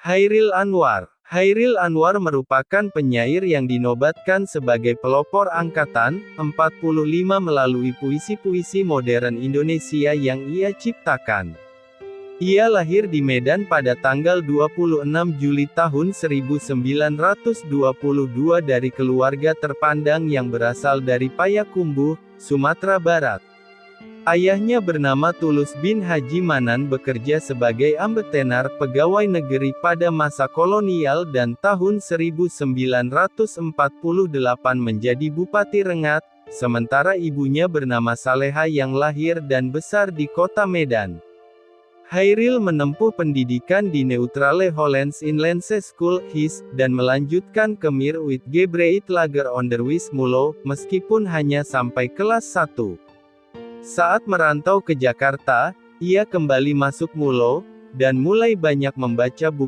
Chairil Anwar. Chairil Anwar merupakan penyair yang dinobatkan sebagai pelopor angkatan 45 melalui puisi-puisi modern Indonesia yang ia ciptakan. Ia lahir di Medan pada tanggal 26 Juli tahun 1922 dari keluarga terpandang yang berasal dari Payakumbuh, Sumatera Barat. Ayahnya bernama Tulus bin Haji Manan bekerja sebagai ambetenar pegawai negeri pada masa kolonial dan tahun 1948 menjadi Bupati Rengat, sementara ibunya bernama Saleha yang lahir dan besar di kota Medan. Chairil menempuh pendidikan di Neutrale Hollands Inlandse School, HIS, dan melanjutkan ke Mir Uitgebreid Lager Onderwijs Mulo, meskipun hanya sampai kelas 1. Saat merantau ke Jakarta, ia kembali masuk Mulo, dan mulai banyak membaca buku